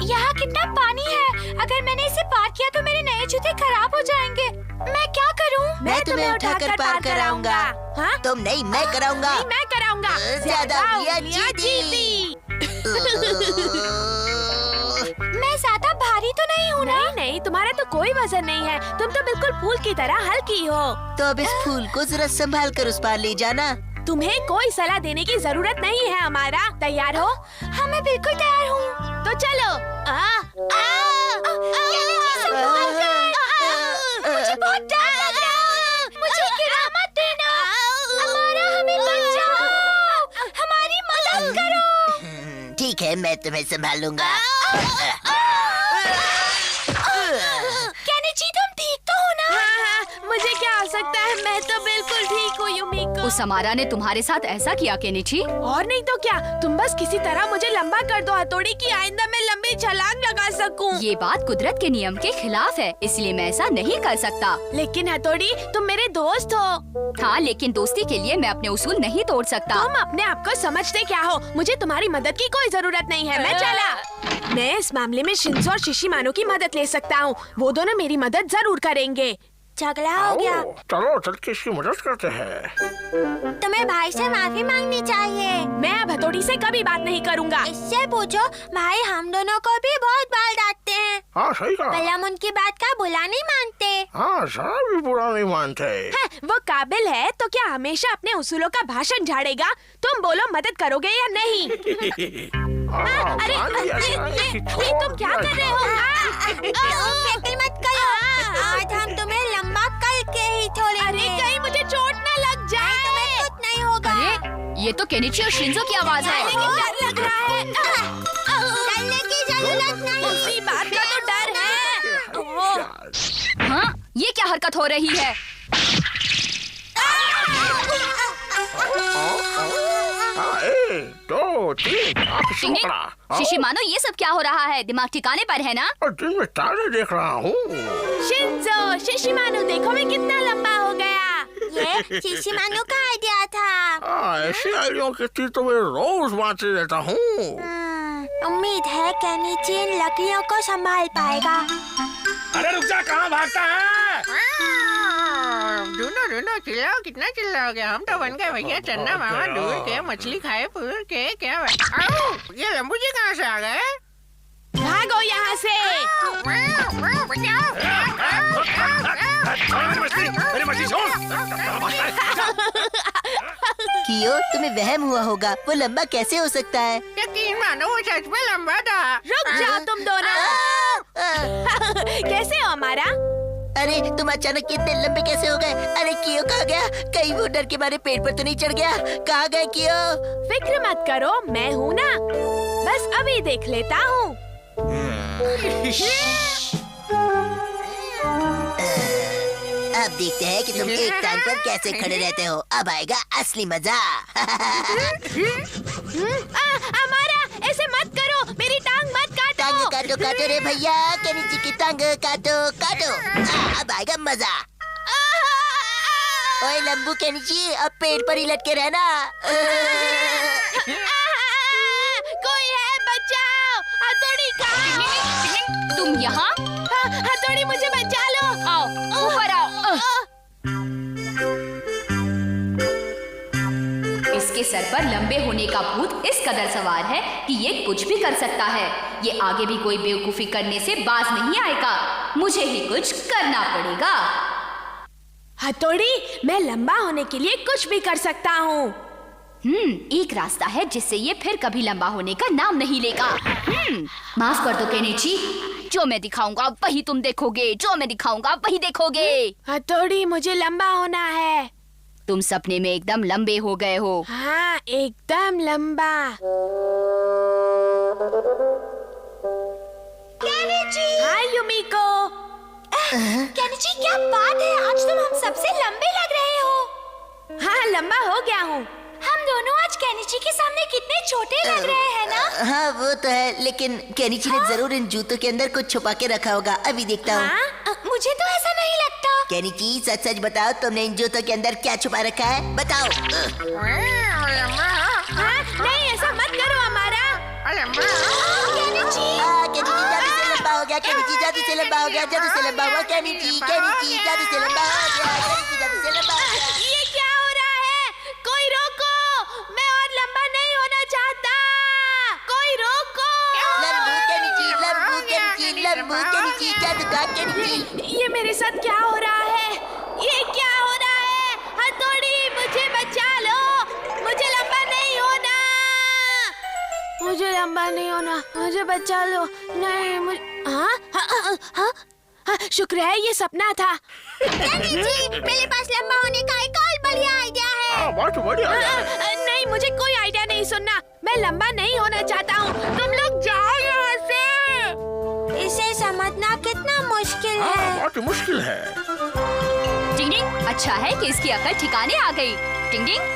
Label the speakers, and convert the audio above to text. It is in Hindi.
Speaker 1: यहाँ कितना पानी है। अगर मैंने इसे पार किया तो मेरे नए जूते खराब हो जाएंगे। मैं क्या करूँ?
Speaker 2: मैं तुम्हें उठाकर पार कराऊंगा।
Speaker 3: हाँ?
Speaker 2: तुम नहीं, मैं कराऊंगा।
Speaker 3: नहीं, मैं कराऊंगा।
Speaker 2: ज्यादा उंगलियां
Speaker 3: जीती।
Speaker 1: मैं ज्यादा भारी तो नहीं हूँ ना?
Speaker 3: नहीं, तुम्हारा तो कोई वजन नहीं है। तुम तो बिल्कुल फूल की तरह हल्की हो।
Speaker 2: तो अब इस फूल को जरा संभाल कर उस पार ले जाना।
Speaker 3: तुम्हें कोई सलाह देने की जरूरत नहीं है हमारा। तैयार हो?
Speaker 1: हाँ, मैं बिल्कुल तैयार हूँ।
Speaker 3: तो चलो।
Speaker 1: मुझे बहुत डर लग रहा है। मुझे गिरा मत देना। हमारा हमें बचाओ। हमारी मदद करो।
Speaker 2: ठीक है, मैं तुम्हें संभालूंगा।
Speaker 1: केनिची, तुम ठीक तो हो ना?
Speaker 3: हाँ, मुझे क्या हो सकता है? मैं तो बिल्कुल ठीक हूँ युमिको।
Speaker 4: उस हमारा ने तुम्हारे साथ ऐसा किया केनिची?
Speaker 3: और नहीं तो क्या, तुम बस किसी तरह मुझे लंबा कर दो हथौड़ी की आइंदा मैं लंबी छलांग लगा सकूं।
Speaker 4: ये बात कुदरत के नियम के खिलाफ है, इसलिए मैं ऐसा नहीं कर सकता।
Speaker 3: लेकिन हथौड़ी, तुम मेरे दोस्त हो।
Speaker 4: हाँ, लेकिन दोस्ती के लिए मैं अपने उसूल नहीं तोड़ सकता।
Speaker 3: तुम अपने आप को समझते क्या हो? मुझे तुम्हारी मदद की कोई जरूरत नहीं है। मैं चला। मैं इस मामले में शिंजो और शिशिमानो की मदद ले सकता हूँ। वो दोनों मेरी मदद जरूर करेंगे।
Speaker 1: झगड़ा हो गया।
Speaker 5: चलो चल के इसकी मदद करते हैं।
Speaker 1: तुम्हें भाई से माफी मांगनी चाहिए।
Speaker 3: मैं अब हथौड़ी से कभी बात नहीं करूँगा।
Speaker 1: इससे पूछो, भाई हम दोनों को भी बहुत बार डांटते हैं।
Speaker 5: हाँ, सही कहा।
Speaker 1: कल हम उनकी बात का बुरा नहीं मानते।
Speaker 5: हाँ, जरा भी बुरा नहीं मानते।
Speaker 3: हाँ, वो काबिल है तो क्या हमेशा अपने उसूलों का भाषण झाड़ेगा? तुम बोलो, मदद करोगे या नहीं? अरे ये तुम क्या कर रहे हो?
Speaker 1: फिक्र मत करो। आज हम तुम्हें लंबा करके ही छोड़ेंगे।
Speaker 3: अरे कहीं मुझे चोट न लग जाए।
Speaker 1: तुम्हें कुछ नहीं होगा।
Speaker 4: अरे ये तो केनिची और शिंजो की आवाज है।
Speaker 3: लेकिन डर लग रहा है।
Speaker 1: डरने की जरूरत नहीं।
Speaker 3: उसी बात का तो डर है।
Speaker 4: हाँ, ये क्या हरकत हो रही है?
Speaker 5: एक, दो, तीन,
Speaker 4: शिशिमानो, ये सब क्या हो रहा है? दिमाग ठिकाने पर है ना?
Speaker 5: और दिन में तारे देख रहा हूँ।
Speaker 3: शिंजो, शिशिमानो, देखो मैं कितना लंबा हो गया।
Speaker 1: ये शिशिमानो का आइडिया था।
Speaker 5: ऐसी आइडिया की तो मैं रोज बांटते रहता हूँ।
Speaker 1: उम्मीद है केनिची इन लकड़ियों को संभाल पाएगा।
Speaker 5: अरे रुक जा, कहाँ भागता है?
Speaker 6: ढूंढो चिल्लाओ, कितना चिल्लाओगे? हम तो बन गए भैया चन्ना मामा दूर के मछली खाए पूर के। क्या ये लंबू जी कहाँ से आ गए?
Speaker 3: भागो यहाँ से।
Speaker 2: कियो, तुम्हें वहम हुआ होगा। वो लंबा कैसे हो सकता है?
Speaker 6: यकीन मानो, वो सच में लंबा था।
Speaker 3: रुक जाओ तुम दोनों। कैसे हो हमारा?
Speaker 2: अरे तुम अचानक इतने लंबे कैसे हो गए? अरे कियो कहाँ गया? कहीं वो डर के मारे पेड़ पर तो नहीं चढ़ गया? कहाँ गए कियो?
Speaker 3: फिक्र मत करो, मैं हूँ ना। बस अभी देख लेता हूँ।
Speaker 2: अब देखते हैं कि तुम एक टांग पर कैसे खड़े रहते हो। अब आएगा असली मजा।
Speaker 3: हमारा, ऐसे मत करो, मेरी टांग मत काटो।
Speaker 2: टांग काटो काटो रे भैया, केनिची की टांग काटो काटो। अब आएगा मजा। ओए लंबू केनिची, अब पेड़ पर ही लटके रहना।
Speaker 3: कोई है, बचाओ। हथौड़ी कहाँ?
Speaker 4: तुम यहाँ?
Speaker 3: हथौड़ी, मुझे बचा लो।
Speaker 4: आओ, ऊपर आओ। इसके सर पर लंबे होने का भूत इस कदर सवार है कि ये कुछ भी कर सकता है। ये आगे भी कोई बेवकूफी करने से बाज नहीं आएगा। मुझे ही कुछ करना पड़ेगा।
Speaker 3: हथौड़ी, मैं लंबा होने के लिए कुछ भी कर सकता हूँ।
Speaker 4: एक रास्ता है जिससे ये फिर कभी लंबा होने का नाम नहीं लेगा। माफ कर दो केनिची, जो मैं दिखाऊंगा वही तुम देखोगे। जो मैं दिखाऊंगा वही देखोगे।
Speaker 3: हथौड़ी, मुझे लंबा होना है।
Speaker 4: तुम सपने में एकदम लंबे हो गए हो।
Speaker 3: हाँ, एकदम लंबा।
Speaker 1: केनिची!
Speaker 3: हाय युमिको।
Speaker 1: केनिची, क्या बात है? आज तुम हम सबसे लंबे लग रहे हो।
Speaker 3: हाँ, लंबा हो गया हूँ।
Speaker 1: हम दोनों आज केनिची के सामने कितने छोटे लग रहे हैं ना?
Speaker 2: हाँ वो तो है, लेकिन केनिची ने जरूर इन जूतों के अंदर कुछ छुपा के रखा होगा। अभी देखता हूँ।
Speaker 1: मुझे तो ऐसा नहीं लगता।
Speaker 2: केनिची सच सच बताओ, तुमने इन जूतों के अंदर क्या छुपा रखा है? बताओ।
Speaker 3: हाँ, नहीं ऐसा मत करो हमारा।
Speaker 2: केनिची जादू से लंबा हो गया, केनिची जादू से लंबा हो गया, जादू से लंबा हुआ, केनिची जादू से लंबा हो गया, केनिची जादू से लंबा हो गया।
Speaker 3: ये क्या हो रहा है? कोई रोको, मैं और लंबा नहीं होना चाहता। कोई रोको।
Speaker 2: लंबू केनिची जादूगर केनिची।
Speaker 3: ये मेरे साथ क्या हो रहा है? ये क्या हो रहा है? हथौड़ी, मुझे बचा लो, मुझे लंबा नहीं होना, मुझे लंबा नहीं होना, मुझे बचा लो। नहीं मुझे हाँ, शुक्र है ये सपना था।
Speaker 1: मेरे पास लंबा होने का एक और बढ़िया आइडिया है।
Speaker 5: बहुत बढ़िया।
Speaker 3: नहीं, मुझे कोई आइडिया नहीं सुनना। मैं लंबा नहीं होना चाहता हूँ। तुम लोग जाओ यहाँ से।
Speaker 1: इसे समझना कितना मुश्किल है।
Speaker 5: बहुत मुश्किल है।
Speaker 4: टिंग टिंग, अच्छा है कि इसकी अकल ठिकाने आ गई। टिंग टिंग